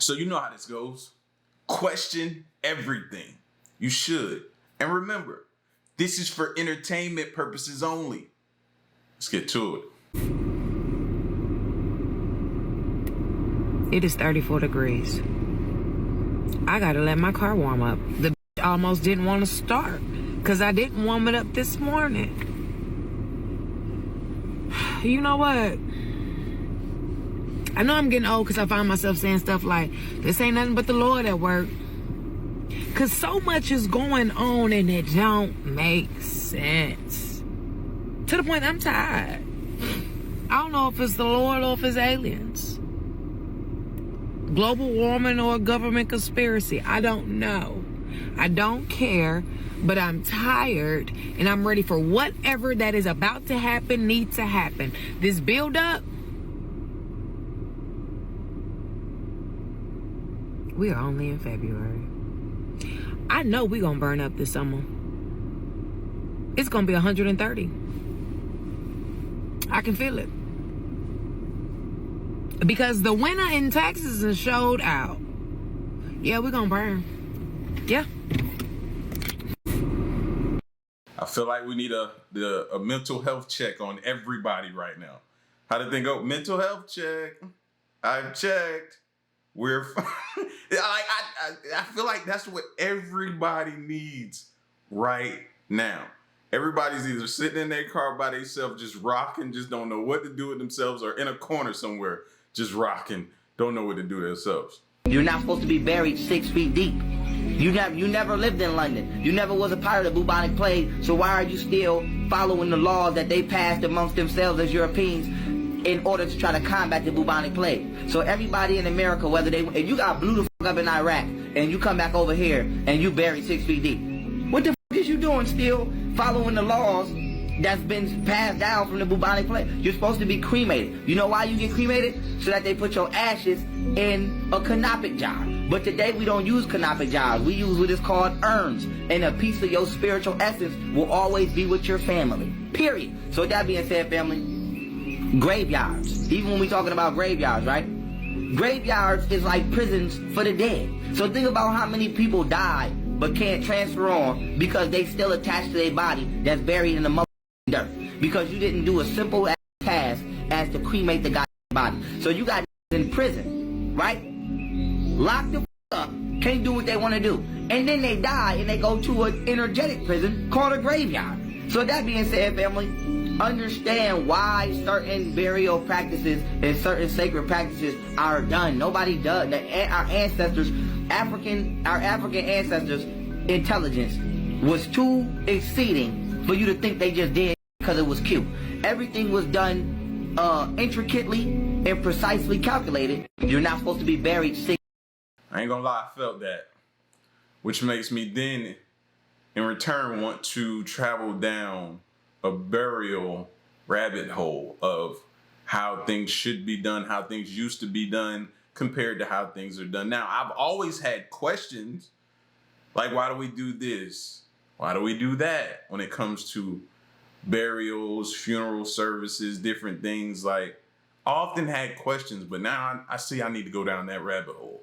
So you know how this goes. Question everything. You should. And remember, this is for entertainment purposes only. Let's get to it. It is 34 degrees. I gotta let my car warm up. The almost didn't want to start because I didn't warm it up this morning. You know what? I know I'm getting old because I find myself saying stuff like, this ain't nothing but the Lord at work. Because so much is going on and it don't make sense. To the point I'm tired. I don't know if it's the Lord or if it's aliens. Global warming or a government conspiracy. I don't know. I don't care, but I'm tired and I'm ready for whatever that is about to happen needs to happen. This build up, we are only in February. I know we're gonna burn up this summer. It's gonna be 130. I can feel it. Because the winter in Texas has showed out. Yeah, we're gonna burn. Yeah. I feel like we need a mental health check on everybody right now. How did they go? Mental health check. I've checked. We're I feel like that's what everybody needs right now. Everybody's either sitting in their car by themselves, just rocking, just don't know what to do with themselves, or in a corner somewhere, just rocking, don't know what to do with themselves. You're not supposed to be buried 6 feet deep. You never lived in London. You never was a part of the bubonic plague. So why are you still following the laws that they passed amongst themselves as Europeans in order to try to combat the bubonic plague? So everybody in America, if you got blew the fuck up in Iraq and you come back over here and you buried 6 feet deep, what the fuck is you doing still following the laws that's been passed down from the bubonic plague? You're supposed to be cremated. You know why you get cremated? So that they put your ashes in a canopic jar. But today we don't use canopic jars. We use what is called urns. And a piece of your spiritual essence will always be with your family. Period. So with that being said, family, graveyards. Even when we're talking about graveyards, right? Graveyards is like prisons for the dead. So think about how many people die but can't transfer on because they still attached to their body that's buried in the mother dirt. Because you didn't do a simple task as to cremate the guy's body. So you got in prison, right? Locked the up, can't do what they want to do. And then they die and they go to an energetic prison called a graveyard. So that being said, family, understand why certain burial practices and certain sacred practices are done. Nobody does. Our ancestors, our African ancestors' intelligence was too exceeding for you to think they just did because it was cute. Everything was done intricately and precisely calculated. You're not supposed to be buried 6. I ain't gonna lie, I felt that. Which makes me then, in return, want to travel down a burial rabbit hole of how things should be done, how things used to be done, compared to how things are done now. I've always had questions, like why do we do this? Why do we do that? When it comes to burials, funeral services, different things, like, I often had questions, but now I see I need to go down that rabbit hole.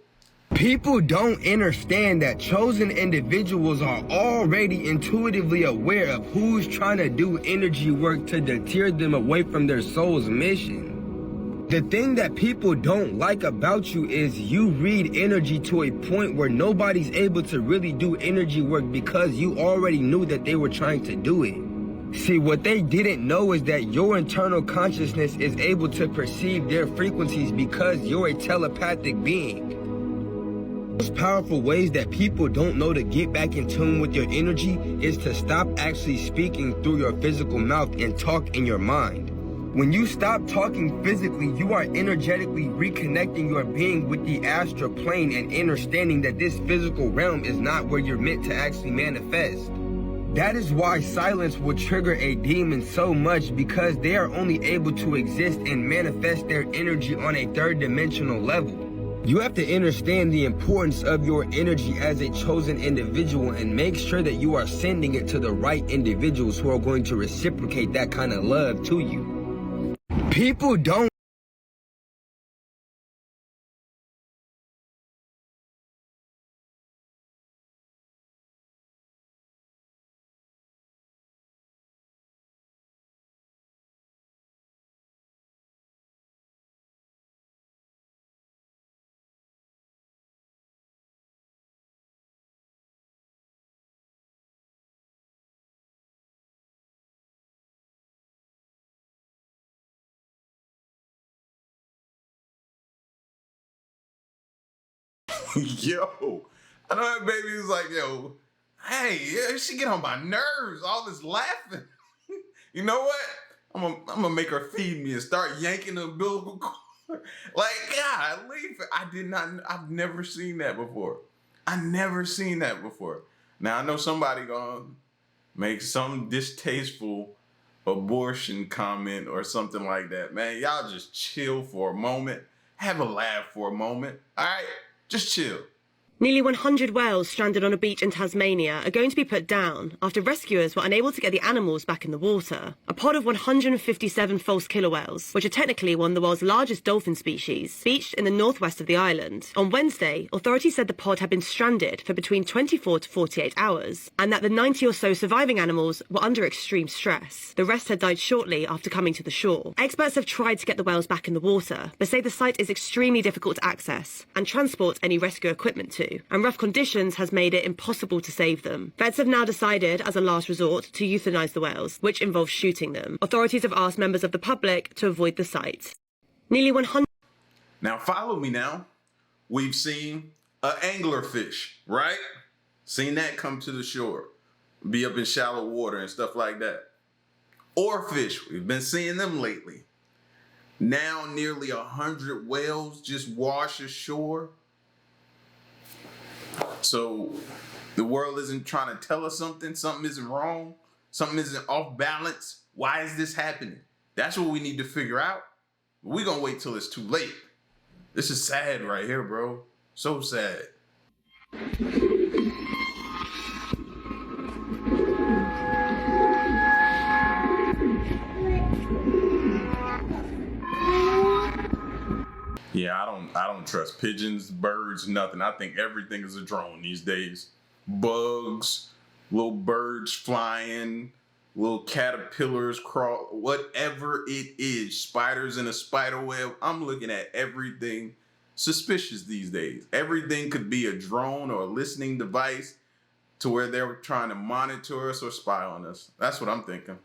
People don't understand that chosen individuals are already intuitively aware of who's trying to do energy work to deter them away from their soul's mission. The thing that people don't like about you is you read energy to a point where nobody's able to really do energy work because you already knew that they were trying to do it. See, what they didn't know is that your internal consciousness is able to perceive their frequencies because you're a telepathic being. Most powerful ways that people don't know to get back in tune with your energy is to stop actually speaking through your physical mouth and talk in your mind. When you stop talking physically, you are energetically reconnecting your being with the astral plane and understanding that this physical realm is not where you're meant to actually manifest. That is why silence will trigger a demon so much, because they are only able to exist and manifest their energy on a third dimensional level. You have to understand the importance of your energy as a chosen individual and make sure that you are sending it to the right individuals who are going to reciprocate that kind of love to you. People don't Yo, I know that baby was like, yo, hey, yeah, she get on my nerves, all this laughing. You know what? I'm gonna make her feed me and start yanking the umbilical cord. Like, God, I've never seen that before. I never seen that before. Now, I know somebody gonna make some distasteful abortion comment or something like that. Man, y'all just chill for a moment. Have a laugh for a moment. All right? Just chill. Nearly 100 whales stranded on a beach in Tasmania are going to be put down after rescuers were unable to get the animals back in the water. A pod of 157 false killer whales, which are technically one of the world's largest dolphin species, beached in the northwest of the island. On Wednesday, authorities said the pod had been stranded for between 24 to 48 hours, and that the 90 or so surviving animals were under extreme stress. The rest had died shortly after coming to the shore. Experts have tried to get the whales back in the water, but say the site is extremely difficult to access and transport any rescue equipment to, and rough conditions has made it impossible to save them. Vets have now decided, as a last resort, to euthanize the whales, which involves shooting them. Authorities have asked members of the public to avoid the site. Nearly 100... Now, follow me now. We've seen an anglerfish, right? Seen that come to the shore, be up in shallow water and stuff like that. Oarfish, we've been seeing them lately. Now, nearly 100 whales just wash ashore. So the world isn't trying to tell us something isn't wrong, something isn't off balance. Why is this happening? That's what we need to figure out. We're gonna wait till it's too late. This is sad right here, bro. So sad. Yeah, I don't trust pigeons, birds, nothing. I think everything is a drone these days. Bugs, little birds flying, little caterpillars crawl, whatever it is, spiders in a spider web. I'm looking at everything suspicious these days. Everything could be a drone or a listening device to where they're trying to monitor us or spy on us. That's what I'm thinking.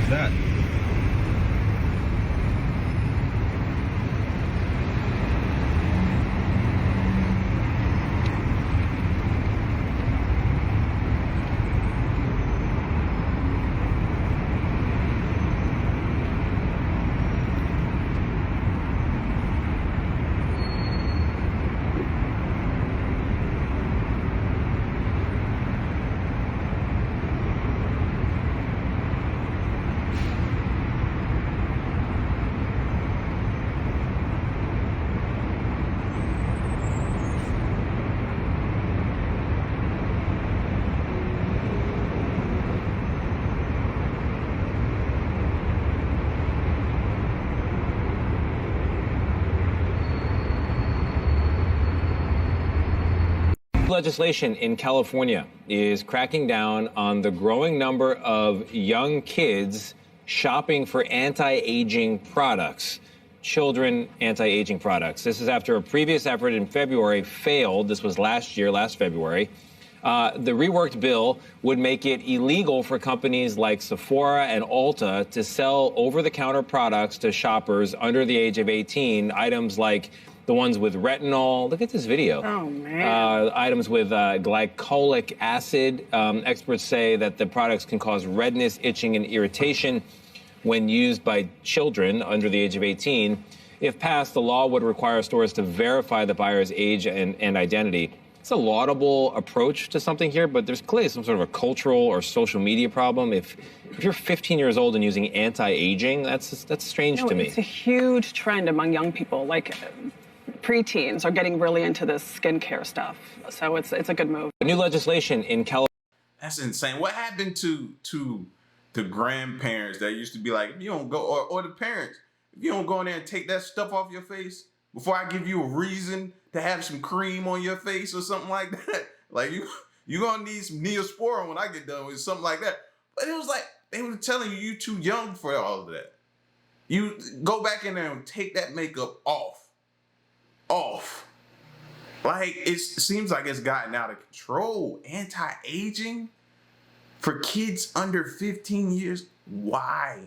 That Legislation in California is cracking down on the growing number of young kids shopping for anti-aging products, children anti-aging products. This is after a previous effort in February failed. This was last February. The reworked bill would make it illegal for companies like Sephora and Ulta to sell over-the-counter products to shoppers under the age of 18, items like the ones with retinol. Look at this video. Oh, man. Items with glycolic acid. Experts say that the products can cause redness, itching, and irritation when used by children under the age of 18. If passed, the law would require stores to verify the buyer's age and identity. It's a laudable approach to something here, but there's clearly some sort of a cultural or social media problem. If you're 15 years old and using anti-aging, that's strange to me. It's a huge trend among young people. Like, preteens are getting really into this skincare stuff. So it's a good move. New legislation in California. That's insane. What happened to the grandparents that used to be like, if you don't go, or the parents, if you don't go in there and take that stuff off your face before I give you a reason to have some cream on your face or something like that, like you gonna need some Neosporin when I get done with something like that. But it was like they were telling you too young for all of that. You go back in there and take that makeup off. Like, it seems like it's gotten out of control. Anti-aging for kids under 15 years. why?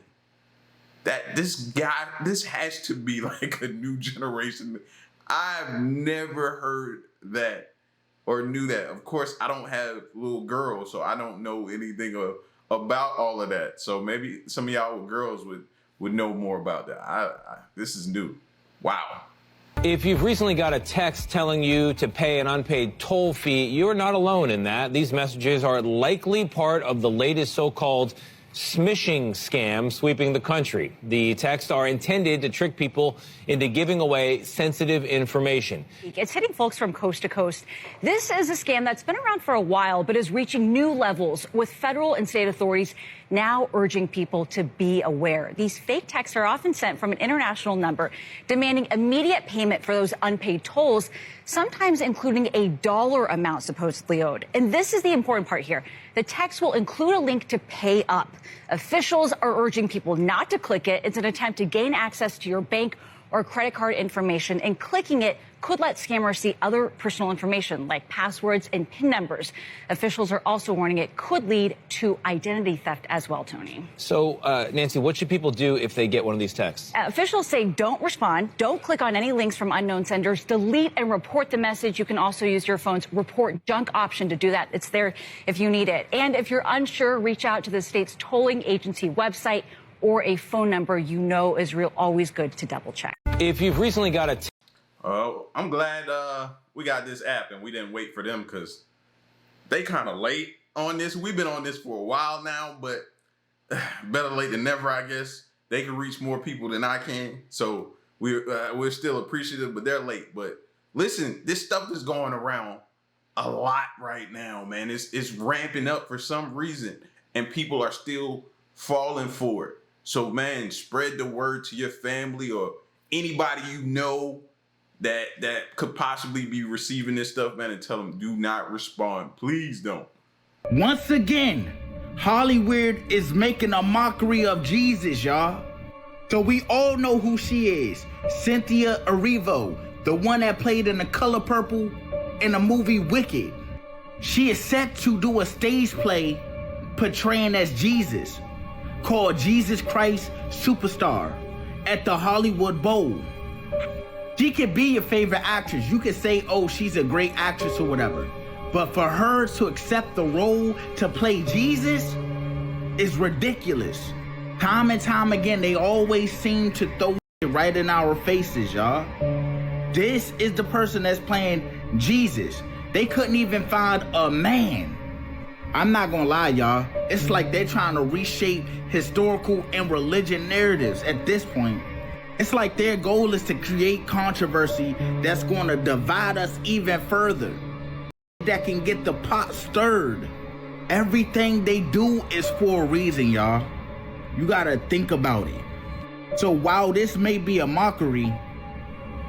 That this has to be like a new generation. I've never heard that or knew that. Of course, I don't have little girls, so I don't know anything about all of that. So maybe some of y'all with girls would know more about that. This is new. Wow. If you've recently got a text telling you to pay an unpaid toll fee, you're not alone in that. These messages are likely part of the latest so-called Smishing scam sweeping the country. The texts are intended to trick people into giving away sensitive information. It's hitting folks from coast to coast. This is a scam that's been around for a while, but is reaching new levels, with federal and state authorities now urging people to be aware. These fake texts are often sent from an international number, demanding immediate payment for those unpaid tolls, sometimes including a dollar amount supposedly owed. And this is the important part here. The text will include a link to pay up. Officials are urging people not to click it. It's an attempt to gain access to your bank or credit card information, and clicking it could let scammers see other personal information like passwords and PIN numbers. Officials are also warning it could lead to identity theft as well, Tony. So, Nancy, what should people do if they get one of these texts? Officials say don't respond, don't click on any links from unknown senders, delete and report the message. You can also use your phone's report junk option to do that. It's there if you need it. And if you're unsure, reach out to the state's tolling agency website or a phone number you know is always good to double check. If you've recently got a I'm glad we got this app and we didn't wait for them, because they kind of late on this. We've been on this for a while now, but better late than never, I guess. They can reach more people than I can, so we're still appreciative, but they're late. But listen, this stuff is going around a lot right now, man. It's ramping up for some reason, and people are still falling for it. So, man, spread the word to your family or anybody you know that could possibly be receiving this stuff, man, and tell them do not respond. Please don't. Once again, Hollywood is making a mockery of Jesus, y'all. So we all know who she is. Cynthia Erivo, the one that played in The Color Purple in the movie Wicked. She is set to do a stage play portraying as Jesus, called Jesus Christ Superstar, at the Hollywood Bowl. She could be your favorite actress. You could say, oh, she's a great actress or whatever. But for her to accept the role to play Jesus is ridiculous. Time and time again, they always seem to throw it right in our faces, y'all. This is the person that's playing Jesus. They couldn't even find a man. I'm not gonna lie, y'all. It's like they're trying to reshape historical and religion narratives at this point. It's like their goal is to create controversy that's gonna divide us even further. That can get the pot stirred. Everything they do is for a reason, y'all. You gotta think about it. So while this may be a mockery,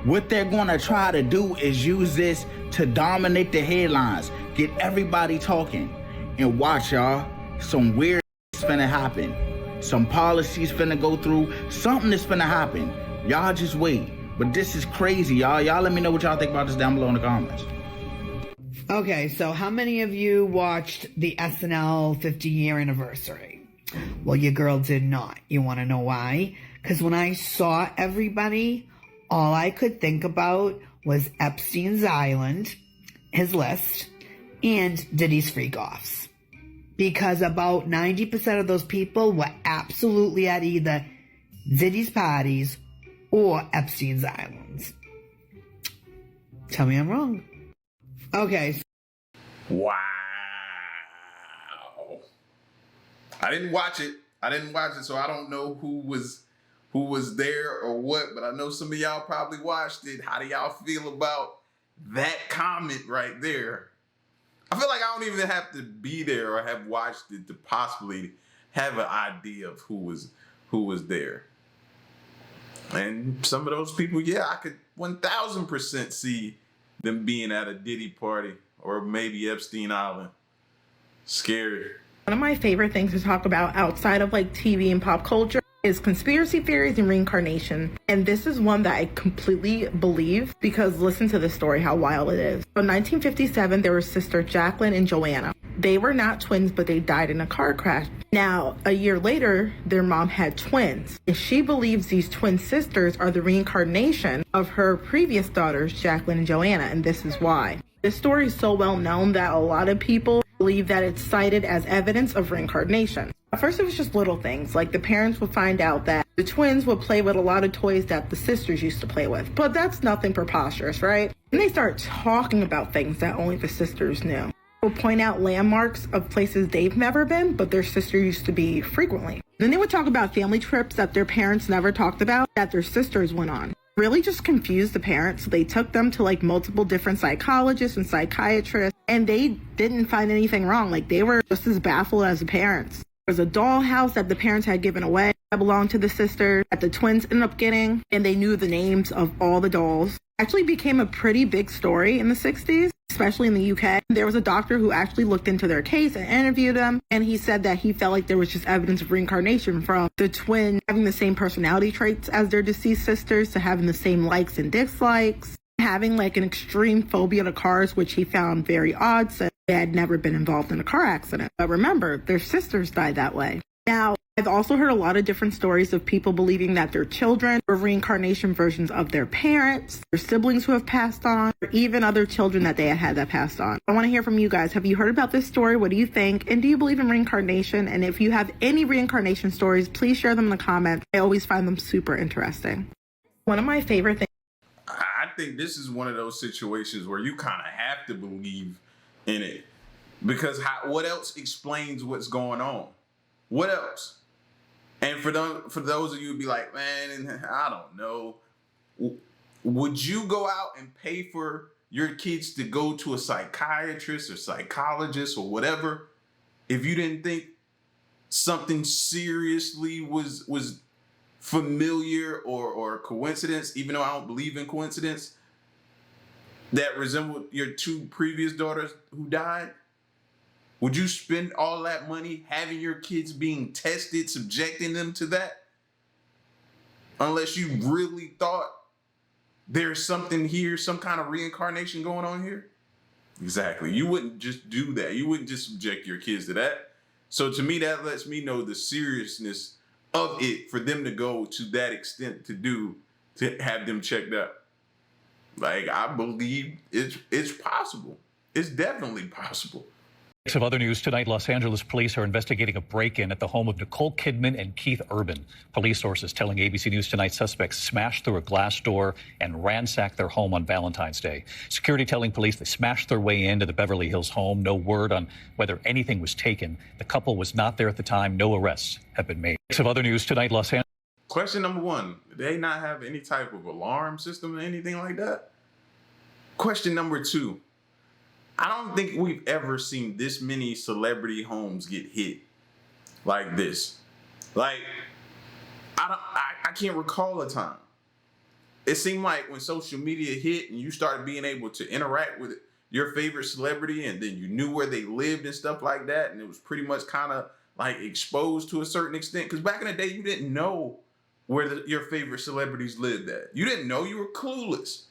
what they're gonna try to do is use this to dominate the headlines, get everybody talking. And watch, y'all, some weird is finna happen. Some policies finna go through. Something is finna happen. Y'all just wait. But this is crazy, y'all. Y'all let me know what y'all think about this down below in the comments. Okay, so how many of you watched the SNL 50-year anniversary? Well, your girl did not. You want to know why? Because when I saw everybody, all I could think about was Epstein's Island, his list, and Diddy's freak-offs. Because about 90% of those people were absolutely at either Diddy's parties or Epstein's Islands. Tell me I'm wrong. Okay. Wow. I didn't watch it, so I don't know who was there or what, but I know some of y'all probably watched it. How do y'all feel about that comment right there? I feel like I don't even have to be there or have watched it to possibly have an idea of who was there. And some of those people, yeah, I could 1000% see them being at a Diddy party or maybe Epstein Island. Scary. One of my favorite things to talk about outside of like TV and pop culture is conspiracy theories and reincarnation. And this is one that I completely believe, because listen to this story, how wild it is. In 1957, there was Sister Jacqueline and Joanna. They were not twins, but they died in a car crash. Now, a year later, their mom had twins. And she believes these twin sisters are the reincarnation of her previous daughters, Jacqueline and Joanna, and this is why. This story is so well known that a lot of people believe that it's cited as evidence of reincarnation. At first, it was just little things, like the parents would find out that the twins would play with a lot of toys that the sisters used to play with. But that's nothing preposterous, right? And they start talking about things that only the sisters knew. Will point out landmarks of places they've never been, but their sister used to be frequently. Then they would talk about family trips that their parents never talked about that their sisters went on. Really just confused the parents. They took them to like multiple different psychologists and psychiatrists, and they didn't find anything wrong. Like they were just as baffled as the parents. There was a dollhouse that the parents had given away that belonged to the sisters that the twins ended up getting, and they knew the names of all the dolls. Actually became a pretty big story in the 60s, especially in the UK. There was a doctor who actually looked into their case and interviewed them, and he said that he felt like there was just evidence of reincarnation from the twin having the same personality traits as their deceased sisters to having the same likes and dislikes, having like an extreme phobia to cars, which he found very odd since they had never been involved in a car accident. But remember, their sisters died that way. Now, I've also heard a lot of different stories of people believing that their children are reincarnation versions of their parents, their siblings who have passed on, or even other children that they had that passed on. I want to hear from you guys. Have you heard about this story? What do you think? And do you believe in reincarnation? And if you have any reincarnation stories, please share them in the comments. I always find them super interesting. One of my favorite things. I think this is one of those situations where you kind of have to believe in it, because what else explains what's going on? What else? And for those of you who be like, man, I don't know. Would you go out and pay for your kids to go to a psychiatrist or psychologist or whatever if you didn't think something seriously was familiar or coincidence, even though I don't believe in coincidence, that resembled your two previous daughters who died? Would you spend all that money having your kids being tested, subjecting them to that? Unless you really thought there's something here, some kind of reincarnation going on here? Exactly. You wouldn't just do that. You wouldn't just subject your kids to that. So to me, that lets me know the seriousness of it for them to go to that extent to have them checked out. Like, I believe it's possible. It's definitely possible. Of other news tonight, Los Angeles police are investigating a break-in at the home of Nicole Kidman and Keith Urban. Police sources telling ABC News Tonight suspects smashed through a glass door and ransacked their home on Valentine's Day. Security telling police they smashed their way into the Beverly Hills home. No word on whether anything was taken. The couple was not there at the time. No arrests have been made. Of other news tonight, Los Angeles. Question number one, do they not have any type of alarm system or anything like that? Question number two, I don't think we've ever seen this many celebrity homes get hit like this. Like, I can't recall a time. It seemed like when social media hit and you started being able to interact with your favorite celebrity and then you knew where they lived and stuff like that, and it was pretty much kind of like exposed to a certain extent. Because back in the day, you didn't know where your favorite celebrities lived at. You didn't know. You were clueless.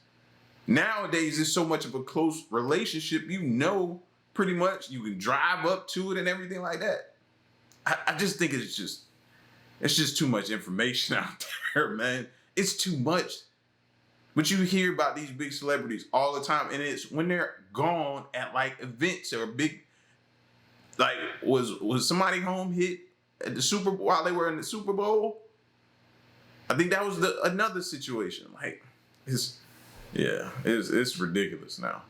Nowadays, it's so much of a close relationship, you know, pretty much. You can drive up to it and everything like that. I just think it's just too much information out there, man. It's too much. But you hear about these big celebrities all the time, and it's when they're gone at like events or big, like was somebody home hit at the Super Bowl while they were in the Super Bowl? I think that was another situation. Like, it's ridiculous now.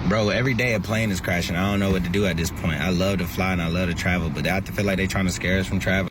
Bro, every day a plane is crashing. I don't know what to do at this point. I love to fly and I love to travel, but I feel like they're trying to scare us from travel.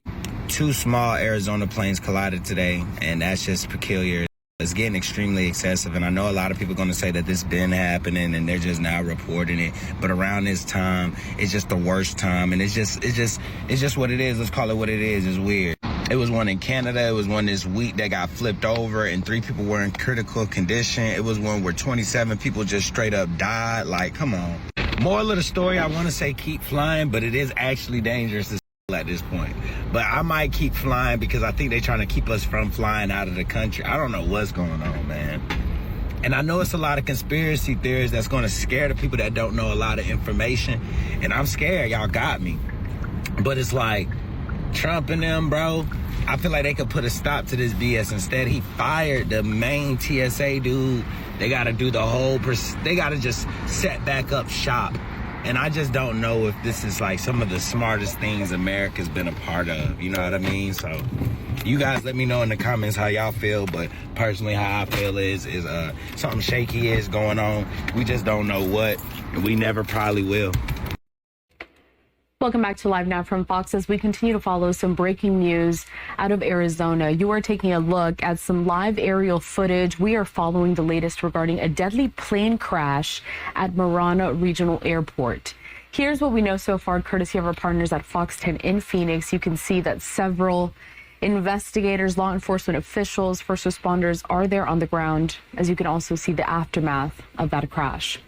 2 small Arizona planes collided today, and that's just peculiar. It's getting extremely excessive, and I know a lot of people are going to say that this been happening and they're just now reporting it. But around this time, it's just the worst time, and it's just what it is. Let's call it what it is. It's weird. It was one in Canada. It was one this week that got flipped over and 3 people were in critical condition. It was one where 27 people just straight up died. Like, come on. Moral of the story, I want to say keep flying, but it is actually dangerous at this point. But I might keep flying because I think they're trying to keep us from flying out of the country. I don't know what's going on, man. And I know it's a lot of conspiracy theories that's going to scare the people that don't know a lot of information. And I'm scared. Y'all got me. But it's like Trump and them, bro, I feel like they could put a stop to this BS. Instead, he fired the main TSA dude. They got to do the whole, they got to just set back up shop. And I just don't know if this is like some of the smartest things America's been a part of. You know what I mean? So you guys let me know in the comments how y'all feel. But personally, how I feel is something shaky is going on. We just don't know what. And we never probably will. Welcome back to Live Now from Fox as we continue to follow some breaking news out of Arizona. You are taking a look at some live aerial footage. We are following the latest regarding a deadly plane crash at Marana Regional Airport. Here's what we know so far, courtesy of our partners at Fox 10 in Phoenix. You can see that several investigators, law enforcement officials, first responders are there on the ground, as you can also see the aftermath of that crash.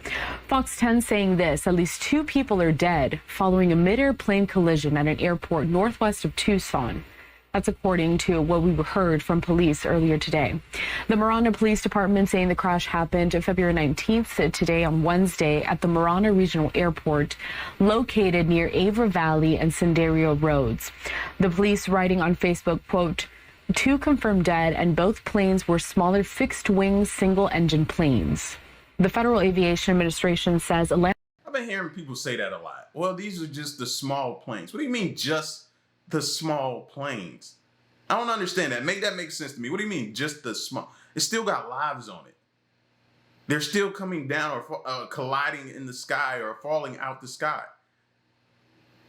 Fox 10 saying this: at least 2 people are dead following a mid-air plane collision at an airport northwest of Tucson. That's according to what we heard from police earlier today. The Marana Police Department saying the crash happened February 19th, today on Wednesday, at the Marana Regional Airport, located near Avra Valley and Senderio Roads. The police writing on Facebook, quote, 2 confirmed dead, and both planes were smaller fixed-wing single-engine planes. The Federal Aviation Administration says I've been hearing people say that a lot. Well, these are just the small planes. What do you mean just the small planes? I don't understand that. Make that make sense to me. What do you mean just the small? It still got lives on it. They're still coming down or colliding in the sky or falling out the sky.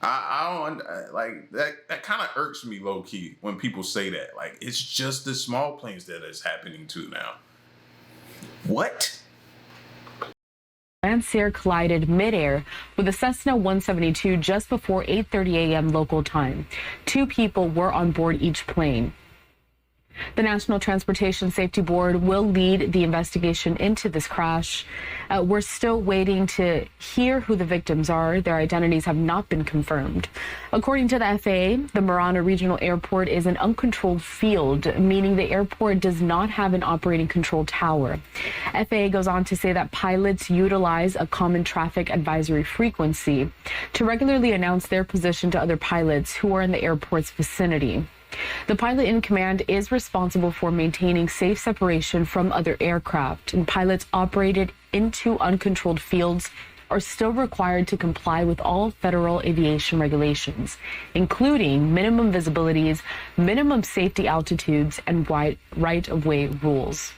I don't like that. That kind of irks me low key when people say that. Like, it's just the small planes that is happening to now. What? Lancer collided midair with a Cessna 172 just before 8:30 a.m. local time. 2 people were on board each plane. The National Transportation Safety Board will lead the investigation into this crash. We're still waiting to hear who the victims are. Their identities have not been confirmed. According to the FAA, the Marana Regional Airport is an uncontrolled field, meaning the airport does not have an operating control tower. FAA goes on to say that pilots utilize a common traffic advisory frequency to regularly announce their position to other pilots who are in the airport's vicinity. The pilot in command is responsible for maintaining safe separation from other aircraft, and pilots operated into uncontrolled fields are still required to comply with all federal aviation regulations, including minimum visibilities, minimum safety altitudes, and right-of-way rules.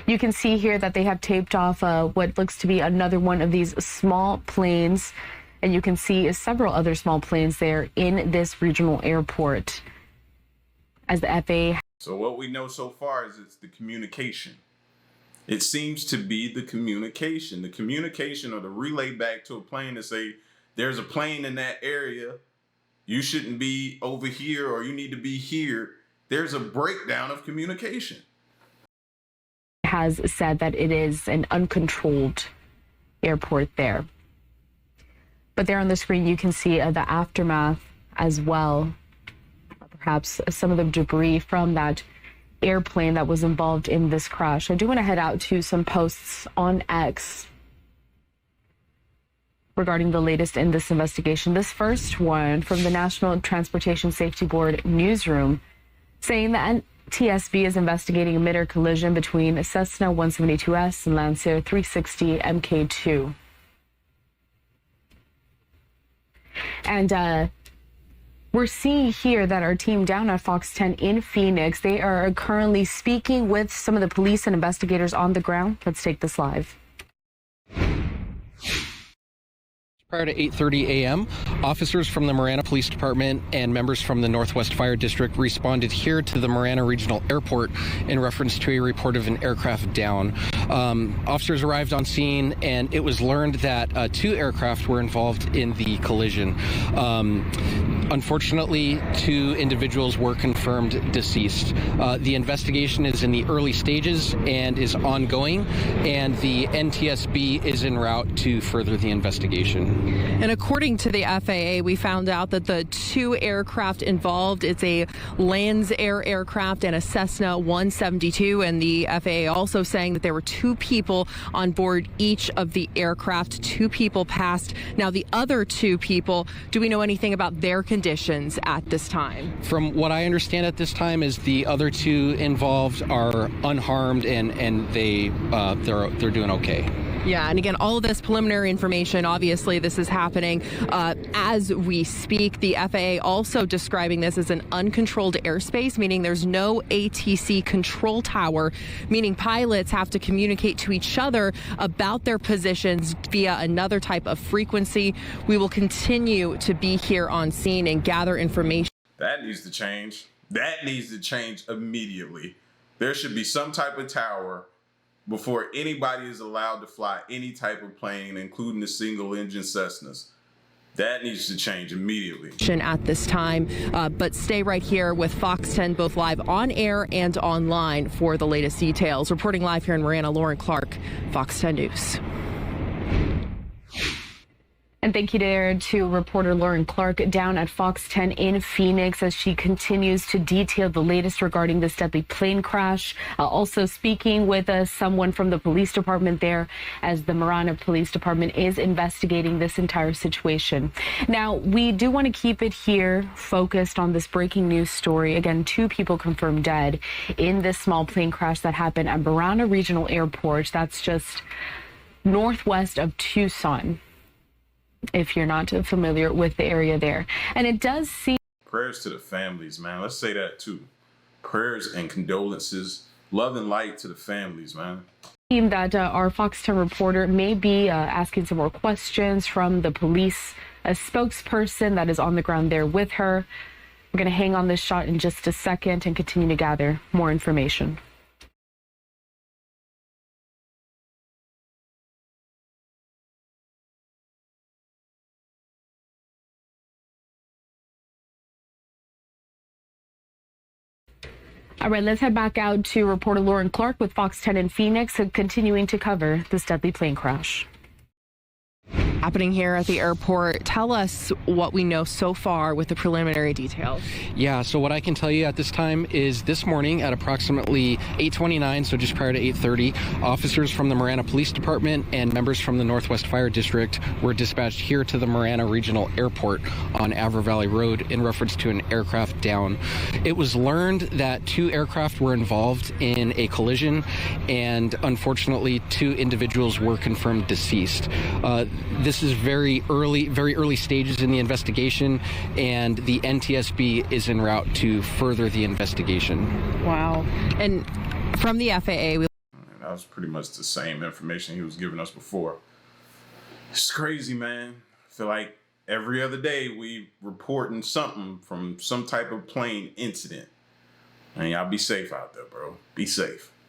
You can see here that they have taped off what looks to be another one of these small planes. And you can see several other small planes there in this regional airport as the FAA. So what we know so far is it's the communication. It seems to be the communication or the relay back to a plane to say, there's a plane in that area. You shouldn't be over here, or you need to be here. There's a breakdown of communication. Has said that it is an uncontrolled airport there. But there on the screen, you can see the aftermath as well. Perhaps some of the debris from that airplane that was involved in this crash. I do want to head out to some posts on X regarding the latest in this investigation. This first one from the National Transportation Safety Board newsroom saying that TSB is investigating a mid-air collision between a Cessna 172S and Lancer 360 MK2. And we're seeing here that our team down at Fox 10 in Phoenix, they are currently speaking with some of the police and investigators on the ground. Let's take this live. Prior to 8:30 a.m., officers from the Marana Police Department and members from the Northwest Fire District responded here to the Marana Regional Airport in reference to a report of an aircraft down. Officers arrived on scene, and it was learned that 2 aircraft were involved in the collision. Unfortunately, 2 individuals were confirmed deceased. The investigation is in the early stages and is ongoing, and the NTSB is en route to further the investigation. And according to the FAA, we found out that the 2 aircraft involved, it's a Lands Air aircraft and a Cessna 172, and the FAA also saying that there were 2 people on board each of the aircraft. 2 people passed. Now, the other 2 people, do we know anything about their conditions at this time? From what I understand at this time is the other 2 involved are unharmed and they're doing okay. Yeah, and again, all of this preliminary information, obviously this is happening as we speak. The FAA also describing this as an uncontrolled airspace, meaning there's no ATC control tower, meaning pilots have to communicate to each other about their positions via another type of frequency. We will continue to be here on scene and gather information. That needs to change. That needs to change immediately. There should be some type of tower before anybody is allowed to fly any type of plane, including the single-engine Cessnas. That needs to change immediately. At this time, but stay right here with Fox 10, both live on air and online for the latest details. Reporting live here in Marana, Lauren Clark, Fox 10 News. And thank you there to reporter Lauren Clark down at Fox 10 in Phoenix as she continues to detail the latest regarding this deadly plane crash. Also speaking with someone from the police department there as the Marana Police Department is investigating this entire situation. Now, we do want to keep it here focused on this breaking news story. Again, 2 people confirmed dead in this small plane crash that happened at Marana Regional Airport. That's just northwest of Tucson, if you're not familiar with the area there. And it does seem... Prayers to the families, man. Let's say that too. Prayers and condolences. Love and light to the families, man. That our Fox 10 reporter may be asking some more questions from the police, a spokesperson that is on the ground there with her. We're going to hang on this shot in just a second and continue to gather more information. All right, let's head back out to reporter Lauren Clark with Fox 10 in Phoenix, continuing to cover this deadly plane crash. Happening here at the airport. Tell us what we know so far with the preliminary details. Yeah, so what I can tell you at this time is this morning at approximately 8:29, so just prior to 8:30, officers from the Marana Police Department and members from the Northwest Fire District were dispatched here to the Marana Regional Airport on Avra Valley Road in reference to an aircraft down. It was learned that 2 aircraft were involved in a collision, and unfortunately 2 individuals were confirmed deceased. This is very early stages in the investigation, and the NTSB is en route to further the investigation. Wow. And from the FAA, that was pretty much the same information he was giving us before. It's crazy, man. I feel like every other day we reporting something from some type of plane incident. And y'all be safe out there, bro. Be safe.